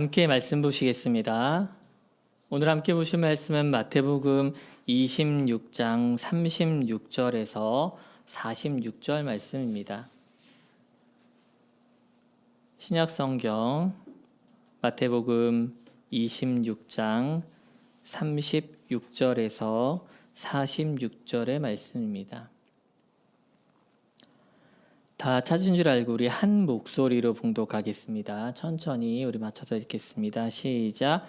함께 말씀 보시겠습니다. 오늘 함께 보실 말씀은 마태복음 26장 36절에서 46절 말씀입니다. 신약성경 마태복음 26장 36절에서 46절의 말씀입니다. 다 찾은 줄 알고 우리 한 목소리로 봉독하겠습니다. 천천히 우리 맞춰서 읽겠습니다. 시작.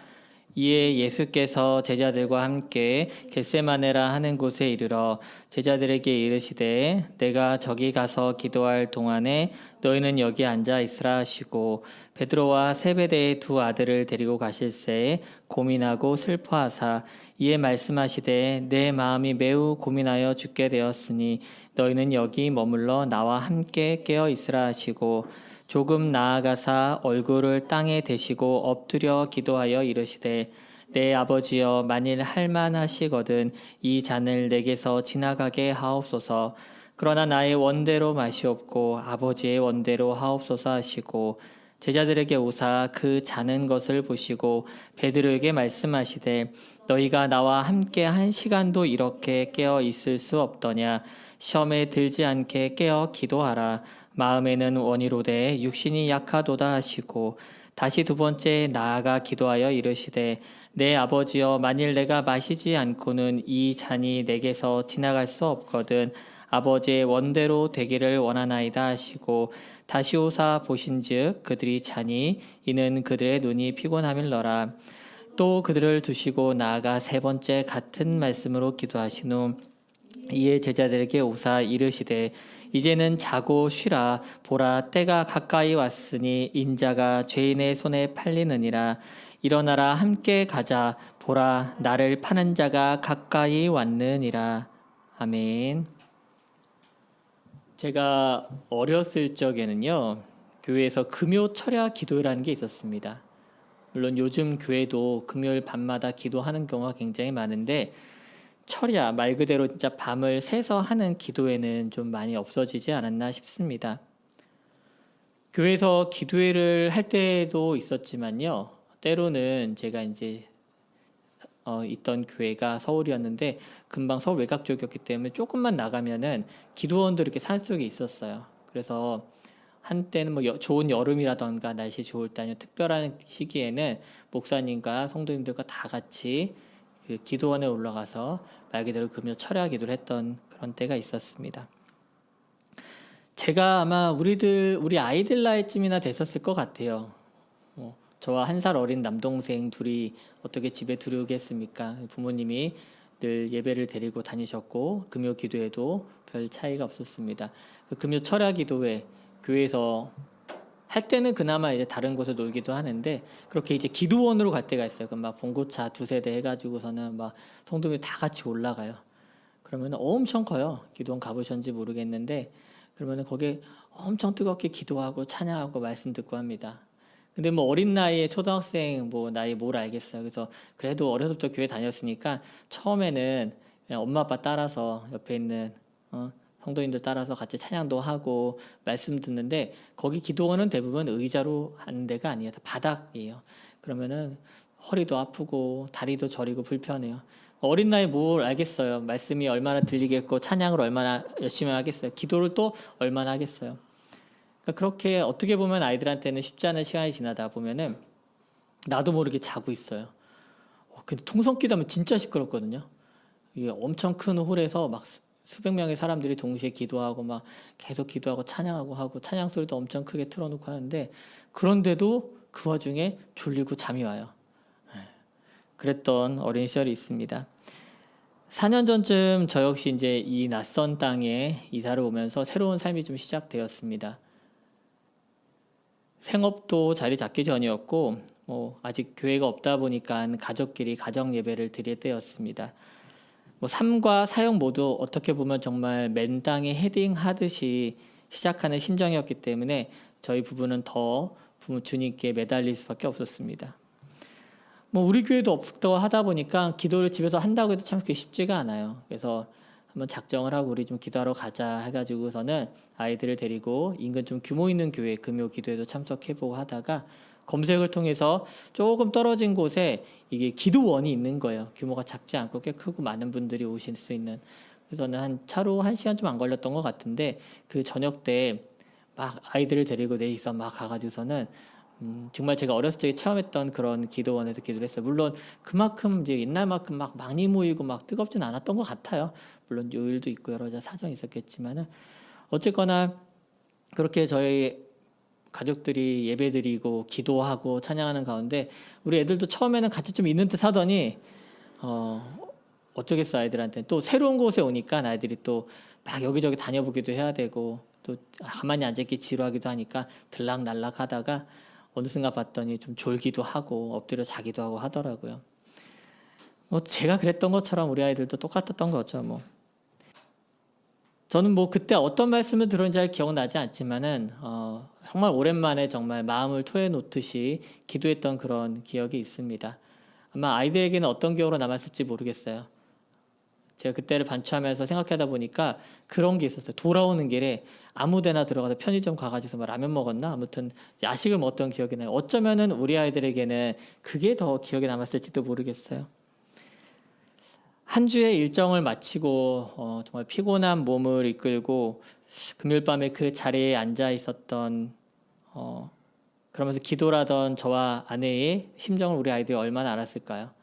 이에 예수께서 제자들과 함께 겟세마네라 하는 곳에 이르러 제자들에게 이르시되 내가 저기 가서 기도할 동안에 너희는 여기 앉아 있으라 하시고 베드로와 세베대의 두 아들을 데리고 가실새 고민하고 슬퍼하사 이에 말씀하시되 내 마음이 매우 고민하여 죽게 되었으니 너희는 여기 머물러 나와 함께 깨어 있으라 하시고 조금 나아가사 얼굴을 땅에 대시고 엎드려 기도하여 이르시되 내 아버지여 만일 할만하시거든 이 잔을 내게서 지나가게 하옵소서. 그러나 나의 원대로 마시옵고 아버지의 원대로 하옵소서 하시고 제자들에게 오사 그 자는 것을 보시고 베드로에게 말씀하시되 너희가 나와 함께 한 시간도 이렇게 깨어 있을 수 없더냐. 시험에 들지 않게 깨어 기도하라. 마음에는 원이로되 육신이 약하도다 하시고 다시 두 번째 나아가 기도하여 이르시되 내 아버지여 만일 내가 마시지 않고는 이 잔이 내게서 지나갈 수 없거든 아버지의 원대로 되기를 원하나이다 하시고 다시 오사 보신즉 그들이 자니 이는 그들의 눈이 피곤함일러라. 또 그들을 두시고 나아가 세 번째 같은 말씀으로 기도하신 후 이에 제자들에게 오사 이르시되 이제는 자고 쉬라. 보라 때가 가까이 왔으니 인자가 죄인의 손에 팔리느니라. 일어나라 함께 가자. 보라 나를 파는 자가 가까이 왔느니라. 아멘. 제가 어렸을 적에는요 교회에서 금요 철야 기도회라는 게 있었습니다. 물론 요즘 교회도 금요일 밤마다 기도하는 경우가 굉장히 많은데 철야 말 그대로 진짜 밤을 새서 하는 기도회는 좀 많이 없어지지 않았나 싶습니다. 교회에서 기도회를 할 때도 있었지만요. 때로는 제가 이제 있던 교회가 서울이었는데 금방 서울 외곽 쪽이었기 때문에 조금만 나가면은 기도원들이 이렇게 산속에 있었어요. 그래서 한때는 뭐 좋은 여름이라던가 날씨 좋을 때 아니면 특별한 시기에는 목사님과 성도님들과 다 같이 그 기도원에 올라가서 말 그대로 금요 철야 기도를 했던 그런 때가 있었습니다. 제가 아마 우리 아이들 나이쯤이나 됐었을 것 같아요. 저와 한 살 어린 남동생 둘이 어떻게 집에 들어오겠습니까? 부모님이 늘 예배를 드리고 다니셨고 금요 기도회도 별 차이가 없었습니다. 금요 철야 기도회 교회에서 할 때는 그나마 이제 다른 곳에 놀기도 하는데 그렇게 이제 기도원으로 갈 때가 있어요. 그럼 막 봉고차 두세 대 해가지고서는 막 성도들이 다 같이 올라가요. 그러면 엄청 커요. 기도원 가보셨는지 모르겠는데 그러면 거기에 엄청 뜨겁게 기도하고 찬양하고 말씀 듣고 합니다. 근데 뭐 어린 나이에 초등학생 뭐 나이 뭘 알겠어요. 그래서 그래도 어려서부터 교회 다녔으니까 처음에는 그냥 엄마 아빠 따라서 옆에 있는 성도님들 따라서 같이 찬양도 하고 말씀 듣는데 거기 기도원은 대부분 의자로 하는 데가 아니에요. 다 바닥이에요. 그러면은 허리도 아프고 다리도 저리고 불편해요. 어린 나이에 뭘 알겠어요. 말씀이 얼마나 들리겠고 찬양을 얼마나 열심히 하겠어요. 기도를 또 얼마나 하겠어요. 그러니까 그렇게 어떻게 보면 아이들한테는 쉽지 않은 시간이 지나다 보면은 나도 모르게 자고 있어요. 근데 통성기도 하면 진짜 시끄럽거든요. 이게 엄청 큰 홀에서 막 수백 명의 사람들이 동시에 기도하고 막 계속 기도하고 찬양하고 하고 찬양 소리도 엄청 크게 틀어놓고 하는데 그런데도 그 와중에 졸리고 잠이 와요. 그랬던 어린 시절이 있습니다. 4년 전쯤 저 역시 이제 이 낯선 땅에 이사를 오면서 새로운 삶이 좀 시작되었습니다. 생업도 자리 잡기 전이었고 아직 교회가 없다 보니까 가족끼리 가정 예배를 드릴 때였습니다. 삶과 사역 모두 어떻게 보면 정말 맨땅에 헤딩하듯이 시작하는 심정이었기 때문에 저희 부부는 더 주님께 매달릴 수밖에 없었습니다. 우리 교회도 없다고 하다 보니까 기도를 집에서 한다고 해도 참 그게 쉽지가 않아요. 그래서 한번 작정을 하고 우리 좀 기도하러 가자 해가지고서는 아이들을 데리고 인근 좀 규모 있는 교회 금요 기도회도 참석해보고 하다가 검색을 통해서 조금 떨어진 곳에 이게 기도원이 있는 거예요. 규모가 작지 않고 꽤 크고 많은 분들이 오실 수 있는. 그래서 저는 한 차로 1시간 좀 안 걸렸던 것 같은데 그 저녁 때 막 아이들을 데리고 넷이서 막 가가지고서는 정말 제가 어렸을 때 체험했던 그런 기도원에서 기도를 했어요. 물론 그만큼 이제 옛날만큼 막 많이 모이고 막 뜨겁진 않았던 것 같아요. 물론 요일도 있고 여러 가지 사정이 있었겠지만은 어쨌거나 그렇게 저희 가족들이 예배드리고 기도하고 찬양하는 가운데 우리 애들도 처음에는 같이 좀 있는 듯 하더니 어쩌겠어, 아이들한테 또 새로운 곳에 오니까 아이들이 또 막 여기저기 다녀보기도 해야 되고 또 가만히 앉아있기 지루하기도 하니까 들락날락 하다가 어느 순간 봤더니 좀 졸기도 하고 엎드려 자기도 하고 하더라고요. 뭐 제가 그랬던 것처럼 우리 아이들도 똑같았던 거죠. 뭐 저는 뭐 그때 어떤 말씀을 들었는지 잘 기억나지 않지만은 정말 오랜만에 정말 마음을 토해 놓듯이 기도했던 그런 기억이 있습니다. 아마 아이들에게는 어떤 기억으로 남았을지 모르겠어요. 제가 그때를 반추하면서 생각하다 보니까 그런 게 있었어요. 돌아오는 길에 아무데나 들어가서 편의점 가가지고 뭐 라면 먹었나? 아무튼 야식을 먹었던 기억이 나요. 어쩌면은 우리 아이들에게는 그게 더 기억에 남았을지도 모르겠어요. 한 주의 일정을 마치고 정말 피곤한 몸을 이끌고 금요일 밤에 그 자리에 앉아 있었던 그러면서 기도라던 저와 아내의 심정을 우리 아이들이 얼마나 알았을까요?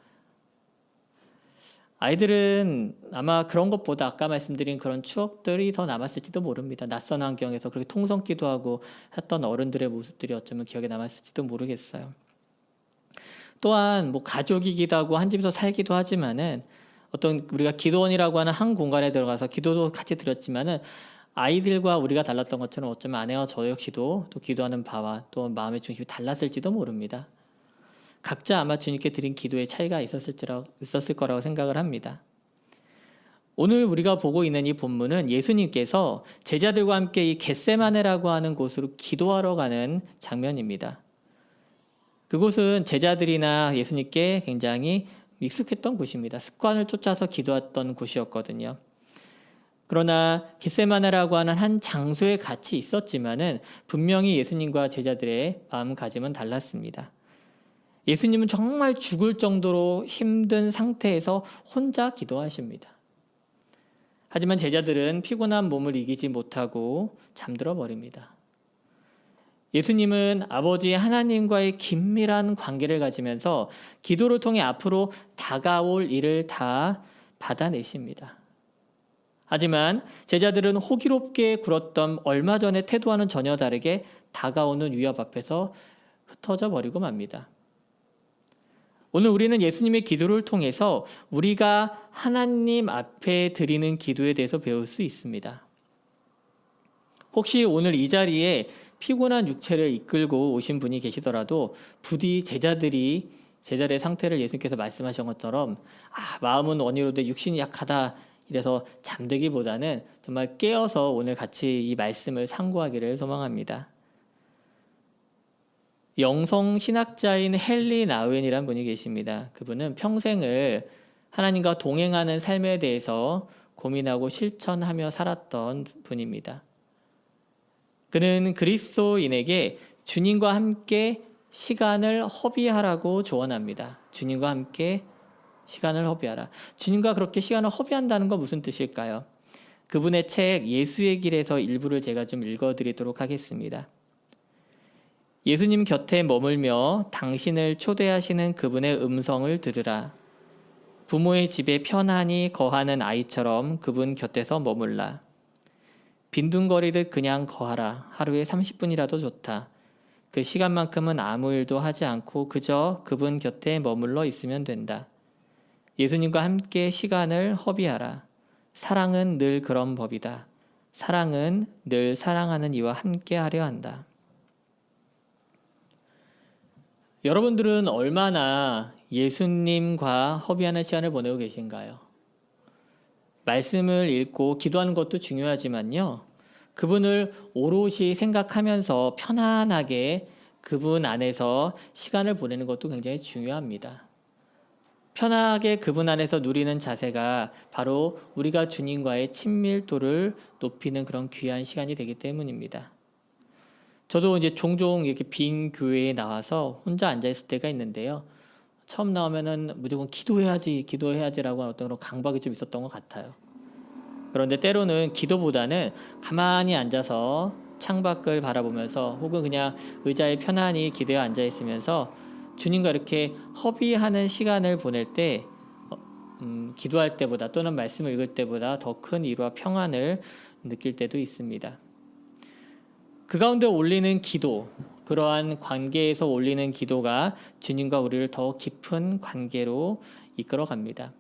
아이들은 아마 그런 것보다 아까 말씀드린 그런 추억들이 더 남았을지도 모릅니다. 낯선 환경에서 그렇게 통성기도 하고 했던 어른들의 모습들이 어쩌면 기억에 남았을지도 모르겠어요. 또한 뭐 가족이기도 하고 한 집에서 살기도 하지만은 어떤 우리가 기도원이라고 하는 한 공간에 들어가서 기도도 같이 드렸지만은 아이들과 우리가 달랐던 것처럼 어쩌면 아내와 저 역시도 또 기도하는 바와 또 마음의 중심이 달랐을지도 모릅니다. 각자 아마 주님께 드린 기도의 차이가 있었을 거라고 생각을 합니다. 오늘 우리가 보고 있는 이 본문은 예수님께서 제자들과 함께 이 겟세마네라고 하는 곳으로 기도하러 가는 장면입니다. 그곳은 제자들이나 예수님께 굉장히 익숙했던 곳입니다. 습관을 쫓아서 기도했던 곳이었거든요. 그러나 겟세마네라고 하는 한 장소에 같이 있었지만은 분명히 예수님과 제자들의 마음가짐은 달랐습니다. 예수님은 정말 죽을 정도로 힘든 상태에서 혼자 기도하십니다. 하지만 제자들은 피곤한 몸을 이기지 못하고 잠들어 버립니다. 예수님은 아버지 하나님과의 긴밀한 관계를 가지면서 기도를 통해 앞으로 다가올 일을 다 받아내십니다. 하지만 제자들은 호기롭게 굴었던 얼마 전의 태도와는 전혀 다르게 다가오는 위협 앞에서 흩어져 버리고 맙니다. 오늘 우리는 예수님의 기도를 통해서 우리가 하나님 앞에 드리는 기도에 대해서 배울 수 있습니다. 혹시 오늘 이 자리에 피곤한 육체를 이끌고 오신 분이 계시더라도 부디 제자들의 상태를 예수님께서 말씀하신 것처럼 마음은 원이로되 육신이 약하다 이래서 잠들기보다는 정말 깨어서 오늘 같이 이 말씀을 상고하기를 소망합니다. 영성 신학자인 헨리 나우엔이라는 분이 계십니다. 그분은 평생을 하나님과 동행하는 삶에 대해서 고민하고 실천하며 살았던 분입니다. 그는 그리스도인에게 주님과 함께 시간을 허비하라고 조언합니다. 주님과 함께 시간을 허비하라. 주님과 그렇게 시간을 허비한다는 건 무슨 뜻일까요? 그분의 책 예수의 길에서 일부를 제가 좀 읽어드리도록 하겠습니다. 예수님 곁에 머물며 당신을 초대하시는 그분의 음성을 들으라. 부모의 집에 편안히 거하는 아이처럼 그분 곁에서 머물라. 빈둥거리듯 그냥 거하라. 하루에 30분이라도 좋다. 그 시간만큼은 아무 일도 하지 않고 그저 그분 곁에 머물러 있으면 된다. 예수님과 함께 시간을 허비하라. 사랑은 늘 그런 법이다. 사랑은 늘 사랑하는 이와 함께 하려 한다. 여러분들은 얼마나 예수님과 허비하는 시간을 보내고 계신가요? 말씀을 읽고 기도하는 것도 중요하지만요. 그분을 오롯이 생각하면서 편안하게 그분 안에서 시간을 보내는 것도 굉장히 중요합니다. 편하게 그분 안에서 누리는 자세가 바로 우리가 주님과의 친밀도를 높이는 그런 귀한 시간이 되기 때문입니다. 저도 이제 종종 이렇게 빈 교회에 나와서 혼자 앉아 있을 때가 있는데요. 처음 나오면은 무조건 기도해야지라고 하는 어떤 그런 강박이 좀 있었던 것 같아요. 그런데 때로는 기도보다는 가만히 앉아서 창밖을 바라보면서 혹은 그냥 의자에 편안히 기대어 앉아 있으면서 주님과 이렇게 허비하는 시간을 보낼 때 기도할 때보다 또는 말씀을 읽을 때보다 더 큰 위로와 평안을 느낄 때도 있습니다. 그 가운데 올리는 기도, 그러한 관계에서 올리는 기도가 주님과 우리를 더 깊은 관계로 이끌어갑니다.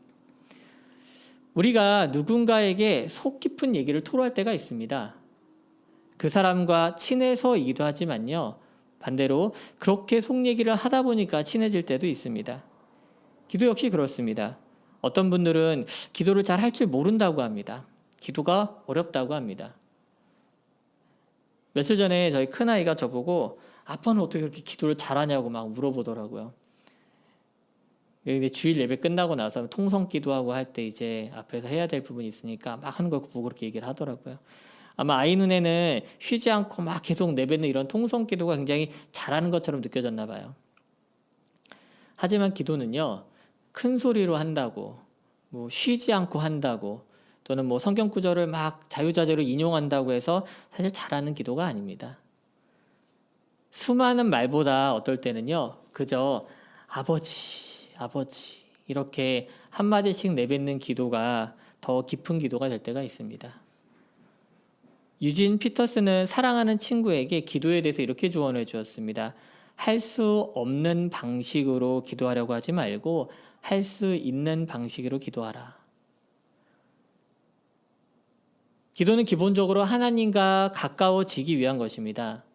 우리가 누군가에게 속 깊은 얘기를 토로할 때가 있습니다. 그 사람과 친해서이기도 하지만요. 반대로 그렇게 속 얘기를 하다 보니까 친해질 때도 있습니다. 기도 역시 그렇습니다. 어떤 분들은 기도를 잘 할 줄 모른다고 합니다. 기도가 어렵다고 합니다. 며칠 전에 저희 큰아이가 저보고 아빠는 어떻게 그렇게 기도를 잘하냐고 막 물어보더라고요. 주일 예배 끝나고 나서 통성 기도하고 할 때 이제 앞에서 해야 될 부분이 있으니까 막 하는 걸 보고 그렇게 얘기를 하더라고요. 아마 아이 눈에는 쉬지 않고 막 계속 내뱉는 이런 통성 기도가 굉장히 잘하는 것처럼 느껴졌나 봐요. 하지만 기도는요, 큰 소리로 한다고, 뭐 쉬지 않고 한다고, 또는 뭐 성경 구절을 막 자유자재로 인용한다고 해서 사실 잘하는 기도가 아닙니다. 수많은 말보다 어떨 때는요, 그저 아버지 이렇게 한마디씩 내뱉는 기도가 더 깊은 기도가 될 때가 있습니다. 유진 피터스는 사랑하는 친구에게 기도에 대해서 이렇게 조언해 주었습니다. 할 수 없는 방식으로 기도하려고 하지 말고 할 수 있는 방식으로 기도하라. 기도는 기본적으로 하나님과 가까워지기 위한 것입니다.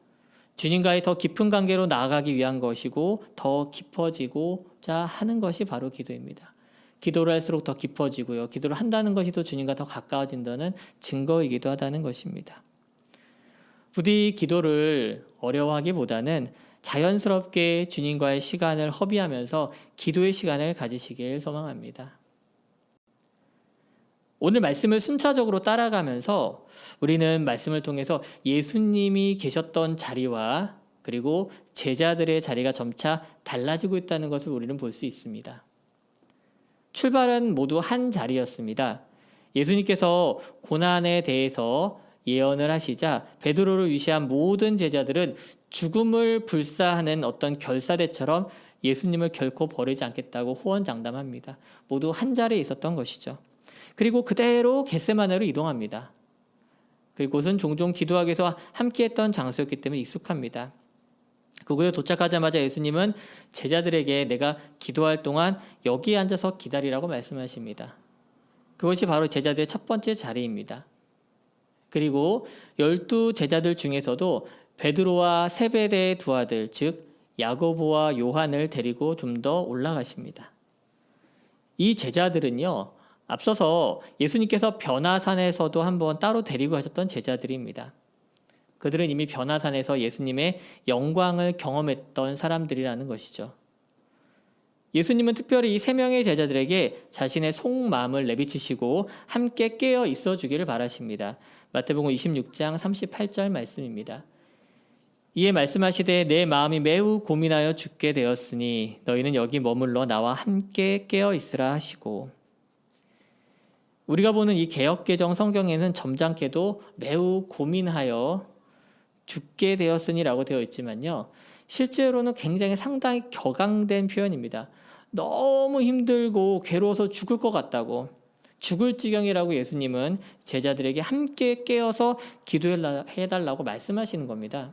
주님과의 더 깊은 관계로 나아가기 위한 것이고 더 깊어지고자 하는 것이 바로 기도입니다. 기도를 할수록 더 깊어지고요. 기도를 한다는 것이 또 주님과 더 가까워진다는 증거이기도 하다는 것입니다. 부디 기도를 어려워하기보다는 자연스럽게 주님과의 시간을 허비하면서 기도의 시간을 가지시길 소망합니다. 오늘 말씀을 순차적으로 따라가면서 우리는 말씀을 통해서 예수님이 계셨던 자리와 그리고 제자들의 자리가 점차 달라지고 있다는 것을 우리는 볼 수 있습니다. 출발은 모두 한 자리였습니다. 예수님께서 고난에 대해서 예언을 하시자 베드로를 위시한 모든 제자들은 죽음을 불사하는 어떤 결사대처럼 예수님을 결코 버리지 않겠다고 호언장담합니다. 모두 한 자리에 있었던 것이죠. 그리고 그대로 겟세마네로 이동합니다. 그곳은 종종 기도하기 위해서 함께했던 장소였기 때문에 익숙합니다. 그곳에 도착하자마자 예수님은 제자들에게 내가 기도할 동안 여기에 앉아서 기다리라고 말씀하십니다. 그것이 바로 제자들의 첫 번째 자리입니다. 그리고 12 제자들 중에서도 베드로와 세베대의 두 아들, 즉 야고보와 요한을 데리고 좀 더 올라가십니다. 이 제자들은요, 앞서서 예수님께서 변화산에서도 한번 따로 데리고 가셨던 제자들입니다. 그들은 이미 변화산에서 예수님의 영광을 경험했던 사람들이라는 것이죠. 예수님은 특별히 이 3명의 제자들에게 자신의 속마음을 내비치시고 함께 깨어 있어 주기를 바라십니다. 마태복음 26장 38절 말씀입니다. 이에 말씀하시되 내 마음이 매우 고민하여 죽게 되었으니 너희는 여기 머물러 나와 함께 깨어 있으라 하시고, 우리가 보는 이 개역개정 성경에는 점잖게도 매우 고민하여 죽게 되었으니라고 되어 있지만요, 실제로는 굉장히 상당히 격앙된 표현입니다. 너무 힘들고 괴로워서 죽을 것 같다고, 죽을 지경이라고 예수님은 제자들에게 함께 깨어서 기도해달라고 말씀하시는 겁니다.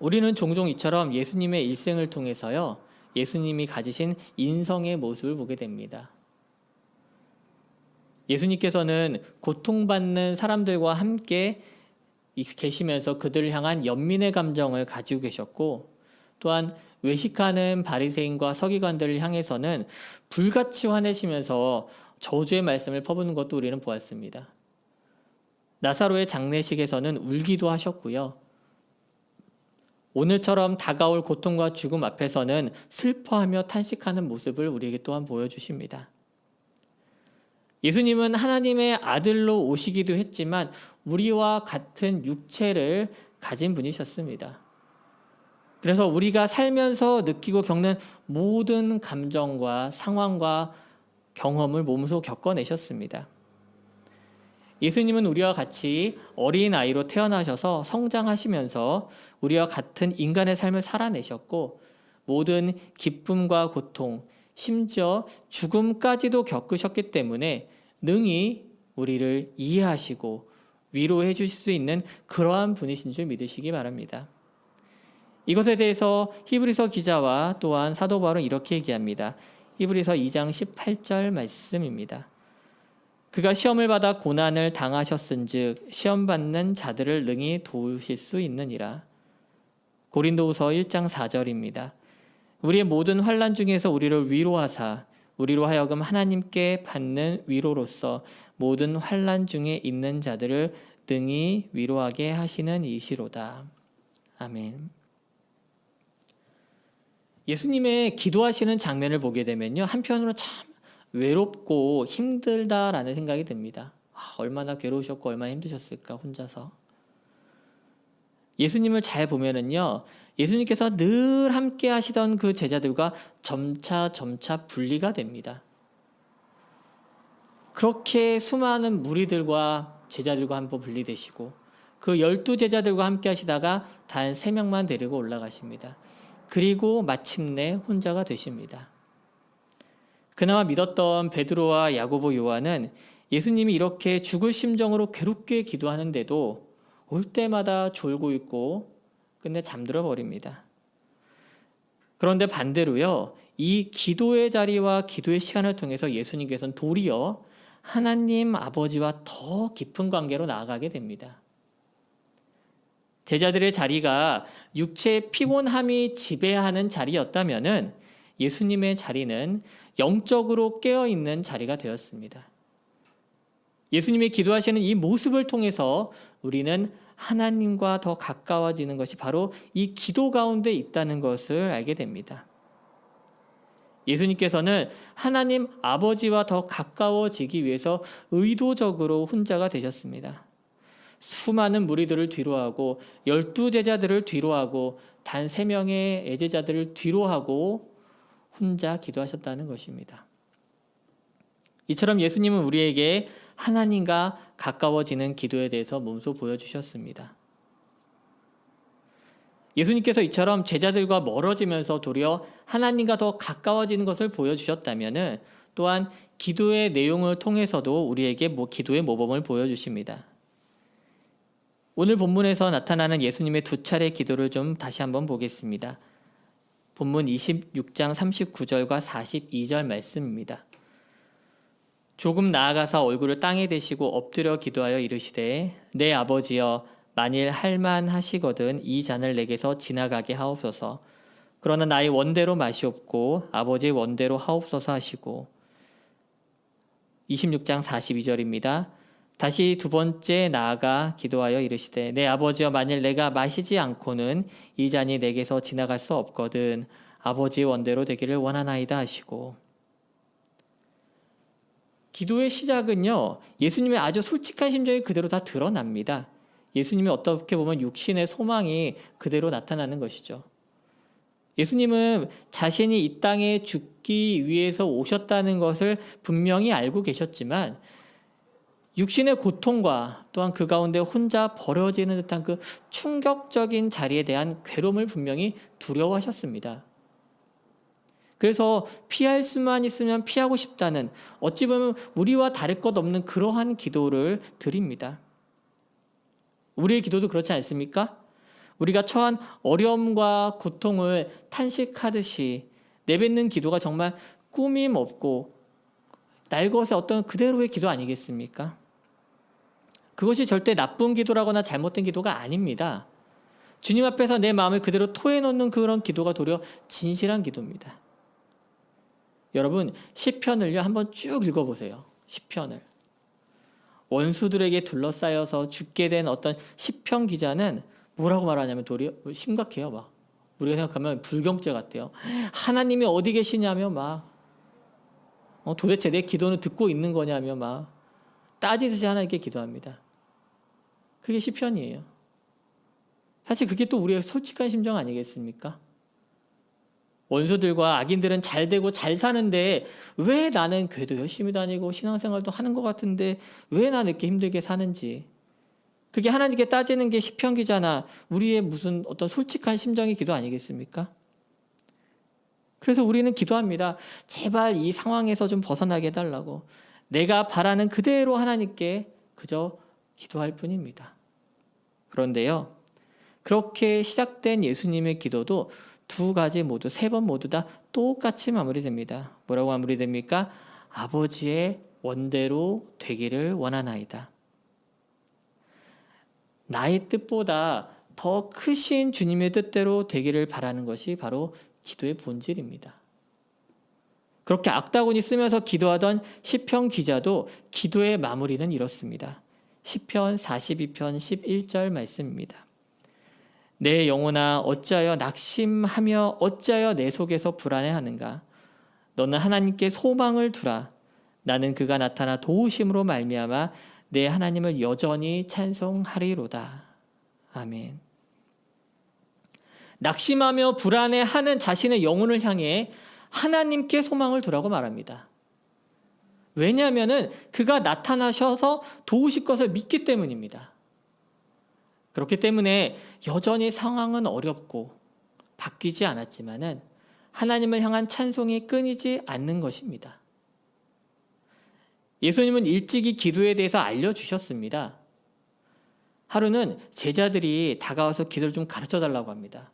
우리는 종종 이처럼 예수님의 일생을 통해서요, 예수님이 가지신 인성의 모습을 보게 됩니다. 예수님께서는 고통받는 사람들과 함께 계시면서 그들을 향한 연민의 감정을 가지고 계셨고, 또한 외식하는 바리새인과 서기관들을 향해서는 불같이 화내시면서 저주의 말씀을 퍼붓는 것도 우리는 보았습니다. 나사로의 장례식에서는 울기도 하셨고요. 오늘처럼 다가올 고통과 죽음 앞에서는 슬퍼하며 탄식하는 모습을 우리에게 또한 보여주십니다. 예수님은 하나님의 아들로 오시기도 했지만 우리와 같은 육체를 가진 분이셨습니다. 그래서 우리가 살면서 느끼고 겪는 모든 감정과 상황과 경험을 몸소 겪어내셨습니다. 예수님은 우리와 같이 어린아이로 태어나셔서 성장하시면서 우리와 같은 인간의 삶을 살아내셨고 모든 기쁨과 고통, 심지어 죽음까지도 겪으셨기 때문에 능히 우리를 이해하시고 위로해 주실 수 있는 그러한 분이신 줄 믿으시기 바랍니다. 이것에 대해서 히브리서 기자와 또한 사도 바울은 이렇게 얘기합니다. 히브리서 2장 18절 말씀입니다. 그가 시험을 받아 고난을 당하셨은즉 시험 받는 자들을 능히 도우실 수 있느니라. 고린도후서 1장 4절입니다. 우리의 모든 환난 중에서 우리를 위로하사 우리로 하여금 하나님께 받는 위로로서 모든 환난 중에 있는 자들을 능히 위로하게 하시는 이시로다. 아멘. 예수님의 기도하시는 장면을 보게 되면요, 한편으로 참 외롭고 힘들다라는 생각이 듭니다. 얼마나 괴로우셨고 얼마나 힘드셨을까 혼자서. 예수님을 잘 보면은요, 예수님께서 늘 함께 하시던 그 제자들과 점차 분리가 됩니다. 그렇게 수많은 무리들과 제자들과 한번 분리되시고 그 12제자들과 함께 하시다가 단 3명만 데리고 올라가십니다. 그리고 마침내 혼자가 되십니다. 그나마 믿었던 베드로와 야고보, 요한은 예수님이 이렇게 죽을 심정으로 괴롭게 기도하는데도 올 때마다 졸고 있고 끝내 잠들어 버립니다. 그런데 반대로요, 이 기도의 자리와 기도의 시간을 통해서 예수님께서는 도리어 하나님 아버지와 더 깊은 관계로 나아가게 됩니다. 제자들의 자리가 육체의 피곤함이 지배하는 자리였다면은 예수님의 자리는 영적으로 깨어있는 자리가 되었습니다. 예수님이 기도하시는 이 모습을 통해서 우리는 하나님과 더 가까워지는 것이 바로 이 기도 가운데 있다는 것을 알게 됩니다. 예수님께서는 하나님 아버지와 더 가까워지기 위해서 의도적으로 혼자가 되셨습니다. 수많은 무리들을 뒤로하고 12제자들을 뒤로하고 단 3명의 애제자들을 뒤로하고 혼자 기도하셨다는 것입니다. 이처럼 예수님은 우리에게 하나님과 가까워지는 기도에 대해서 몸소 보여주셨습니다. 예수님께서 이처럼 제자들과 멀어지면서 도리어 하나님과 더 가까워지는 것을 보여주셨다면 또한 기도의 내용을 통해서도 우리에게 기도의 모범을 보여주십니다. 오늘 본문에서 나타나는 예수님의 2차례 기도를 좀 다시 한번 보겠습니다. 본문 26장 39절과 42절 말씀입니다. 조금 나아가서 얼굴을 땅에 대시고 엎드려 기도하여 이르시되 내 아버지여 만일 할만하시거든 이 잔을 내게서 지나가게 하옵소서. 그러나 나의 원대로 마시옵고 아버지의 원대로 하옵소서 하시고 26장 42절입니다. 다시 2번째 나아가 기도하여 이르시되 내 아버지여 만일 내가 마시지 않고는 이 잔이 내게서 지나갈 수 없거든 아버지의 원대로 되기를 원하나이다 하시고 기도의 시작은요, 예수님의 아주 솔직한 심정이 그대로 다 드러납니다. 예수님이 어떻게 보면 육신의 소망이 그대로 나타나는 것이죠. 예수님은 자신이 이 땅에 죽기 위해서 오셨다는 것을 분명히 알고 계셨지만 육신의 고통과 또한 그 가운데 혼자 버려지는 듯한 그 충격적인 자리에 대한 괴로움을 분명히 두려워하셨습니다. 그래서 피할 수만 있으면 피하고 싶다는 어찌 보면 우리와 다를 것 없는 그러한 기도를 드립니다. 우리의 기도도 그렇지 않습니까? 우리가 처한 어려움과 고통을 탄식하듯이 내뱉는 기도가 정말 꾸밈 없고 날것의 어떤 그대로의 기도 아니겠습니까? 그것이 절대 나쁜 기도라거나 잘못된 기도가 아닙니다. 주님 앞에서 내 마음을 그대로 토해놓는 그런 기도가 도리어 진실한 기도입니다. 여러분 시편을요 한번 쭉 읽어보세요. 시편을 원수들에게 둘러싸여서 죽게 된 어떤 시편 기자는 뭐라고 말하냐면 도리어 심각해요. 막 우리가 생각하면 불경죄 같아요. 하나님이 어디 계시냐며 막 도대체 내 기도는 듣고 있는 거냐며 막 따지듯이 하나님께 기도합니다. 그게 시편이에요. 사실 그게 또 우리의 솔직한 심정 아니겠습니까? 원수들과 악인들은 잘 되고 잘 사는데 왜 나는 교회도 열심히 다니고 신앙생활도 하는 것 같은데 왜 나 이렇게 힘들게 사는지, 그게 하나님께 따지는 게 시편 기자나 우리의 무슨 어떤 솔직한 심정의 기도 아니겠습니까? 그래서 우리는 기도합니다. 제발 이 상황에서 좀 벗어나게 해달라고. 내가 바라는 그대로 하나님께 그저 기도할 뿐입니다. 그런데요, 그렇게 시작된 예수님의 기도도 두 가지 모두, 세 번 모두 다 똑같이 마무리됩니다. 뭐라고 마무리됩니까? 아버지의 원대로 되기를 원하나이다. 나의 뜻보다 더 크신 주님의 뜻대로 되기를 바라는 것이 바로 기도의 본질입니다. 그렇게 악다구니 쓰면서 기도하던 시편 기자도 기도의 마무리는 이렇습니다. 시편 42편 11절 말씀입니다. 내 영혼아 어찌하여 낙심하며 어찌하여 내 속에서 불안해하는가. 너는 하나님께 소망을 두라. 나는 그가 나타나 도우심으로 말미암아 내 하나님을 여전히 찬송하리로다. 아멘. 낙심하며 불안해하는 자신의 영혼을 향해 하나님께 소망을 두라고 말합니다. 왜냐하면 그가 나타나셔서 도우실 것을 믿기 때문입니다. 그렇기 때문에 여전히 상황은 어렵고 바뀌지 않았지만은 하나님을 향한 찬송이 끊이지 않는 것입니다. 예수님은 일찍이 기도에 대해서 알려주셨습니다. 하루는 제자들이 다가와서 기도를 좀 가르쳐 달라고 합니다.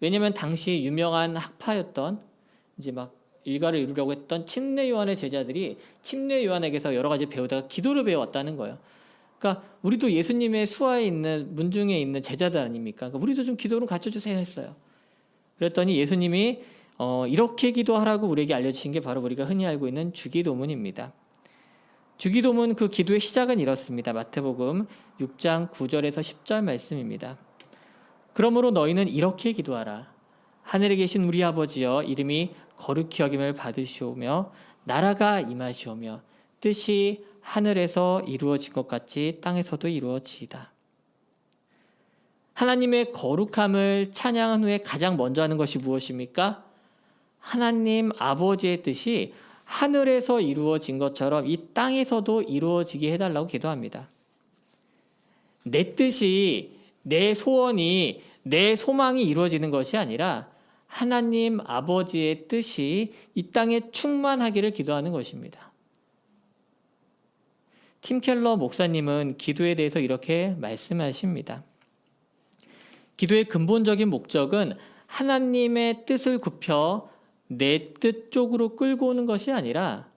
왜냐하면 당시 유명한 학파였던 이제 막 일가를 이루려고 했던 침례 요한의 제자들이 침례 요한에게서 여러 가지 배우다가 기도를 배워왔다는 거예요. 그러니까 우리도 예수님의 수하에 있는 문중에 있는 제자들 아닙니까? 그러니까 우리도 좀 기도를 가르쳐주세요 했어요. 그랬더니 예수님이 이렇게 기도하라고 우리에게 알려주신 게 바로 우리가 흔히 알고 있는 주기도문입니다. 주기도문 그 기도의 시작은 이렇습니다. 마태복음 6장 9절에서 10절 말씀입니다. 그러므로 너희는 이렇게 기도하라. 하늘에 계신 우리 아버지여, 이름이 거룩히 여김을 받으시오며 나라가 임하시오며 뜻이 하늘에서 이루어진 것 같이 땅에서도 이루어지이다. 하나님의 거룩함을 찬양한 후에 가장 먼저 하는 것이 무엇입니까? 하나님 아버지의 뜻이 하늘에서 이루어진 것처럼 이 땅에서도 이루어지게 해달라고 기도합니다. 내 뜻이, 내 소원이, 내 소망이 이루어지는 것이 아니라 하나님 아버지의 뜻이 이 땅에 충만하기를 기도하는 것입니다. 팀 켈러 목사님은 기도에 대해서 이렇게 말씀하십니다. 기도의 근본적인 목적은 하나님의 뜻을 굽혀 내 뜻 쪽으로 끌고 오는 것이 아니라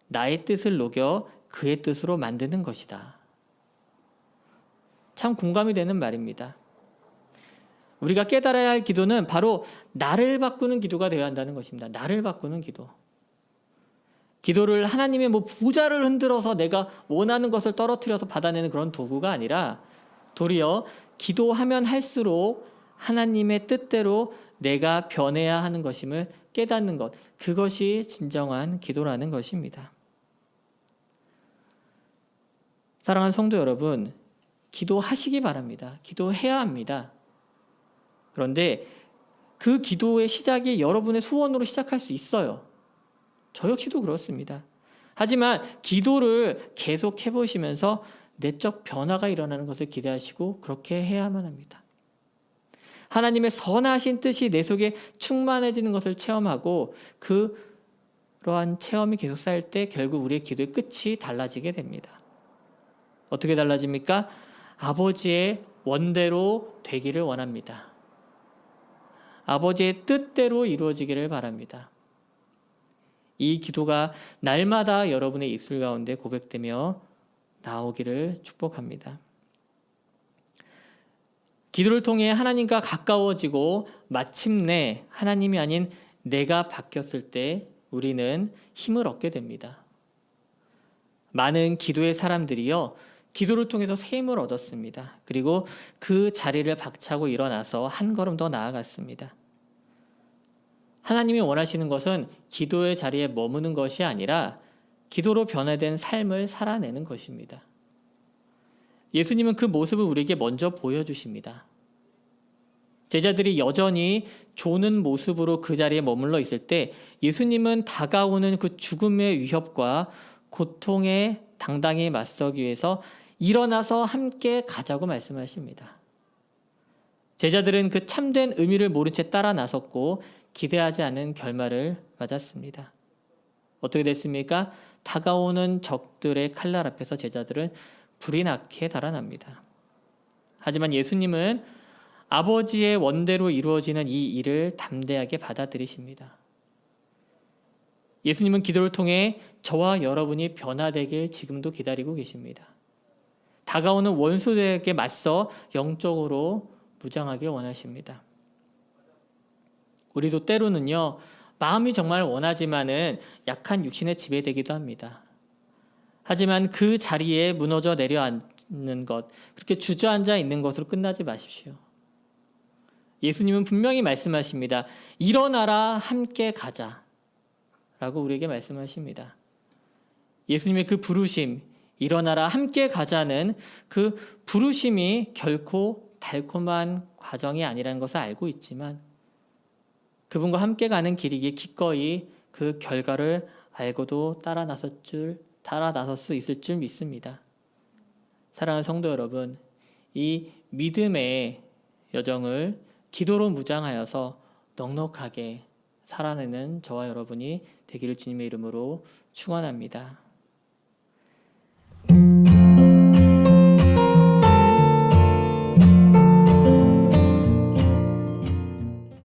나의 뜻을 녹여 그의 뜻으로 만드는 것이다. 참 공감이 되는 말입니다. 우리가 깨달아야 할 기도는 바로 나를 바꾸는 기도가 되어야 한다는 것입니다. 나를 바꾸는 기도. 기도를 하나님의 보좌를 흔들어서 내가 원하는 것을 떨어뜨려서 받아내는 그런 도구가 아니라 도리어 기도하면 할수록 하나님의 뜻대로 내가 변해야 하는 것임을 깨닫는 것, 그것이 진정한 기도라는 것입니다. 사랑하는 성도 여러분, 기도하시기 바랍니다. 기도해야 합니다. 그런데 그 기도의 시작이 여러분의 소원으로 시작할 수 있어요. 저 역시도 그렇습니다. 하지만 기도를 계속 해보시면서 내적 변화가 일어나는 것을 기대하시고 그렇게 해야만 합니다. 하나님의 선하신 뜻이 내 속에 충만해지는 것을 체험하고 그러한 체험이 계속 쌓일 때 결국 우리의 기도의 끝이 달라지게 됩니다. 어떻게 달라집니까? 아버지의 원대로 되기를 원합니다. 아버지의 뜻대로 이루어지기를 바랍니다. 이 기도가 날마다 여러분의 입술 가운데 고백되며 나오기를 축복합니다. 기도를 통해 하나님과 가까워지고 마침내 하나님이 아닌 내가 바뀌었을 때 우리는 힘을 얻게 됩니다. 많은 기도의 사람들이요, 기도를 통해서 새 힘을 얻었습니다. 그리고 그 자리를 박차고 일어나서 한 걸음 더 나아갔습니다. 하나님이 원하시는 것은 기도의 자리에 머무는 것이 아니라 기도로 변화된 삶을 살아내는 것입니다. 예수님은 그 모습을 우리에게 먼저 보여주십니다. 제자들이 여전히 조는 모습으로 그 자리에 머물러 있을 때 예수님은 다가오는 그 죽음의 위협과 고통에 당당히 맞서기 위해서 일어나서 함께 가자고 말씀하십니다. 제자들은 그 참된 의미를 모른 채 따라 나섰고 기대하지 않은 결말을 맞았습니다. 어떻게 됐습니까? 다가오는 적들의 칼날 앞에서 제자들은 불이 나게 달아납니다. 하지만 예수님은 아버지의 원대로 이루어지는 이 일을 담대하게 받아들이십니다. 예수님은 기도를 통해 저와 여러분이 변화되길 지금도 기다리고 계십니다. 다가오는 원수들에게 맞서 영적으로 무장하길 원하십니다. 우리도 때로는요, 마음이 정말 원하지만은 약한 육신에 지배되기도 합니다. 하지만 그 자리에 무너져 내려앉는 것, 그렇게 주저앉아 있는 것으로 끝나지 마십시오. 예수님은 분명히 말씀하십니다. 일어나라, 함께 가자 라고 우리에게 말씀하십니다. 예수님의 그 부르심, 일어나라, 함께 가자는 그 부르심이 결코 달콤한 과정이 아니라는 것을 알고 있지만 그분과 함께 가는 길이기에 기꺼이 그 결과를 알고도 따라 나설 수 있을 줄 믿습니다. 사랑하는 성도 여러분, 이 믿음의 여정을 기도로 무장하여서 넉넉하게 살아내는 저와 여러분이 되기를 주님의 이름으로 축원합니다.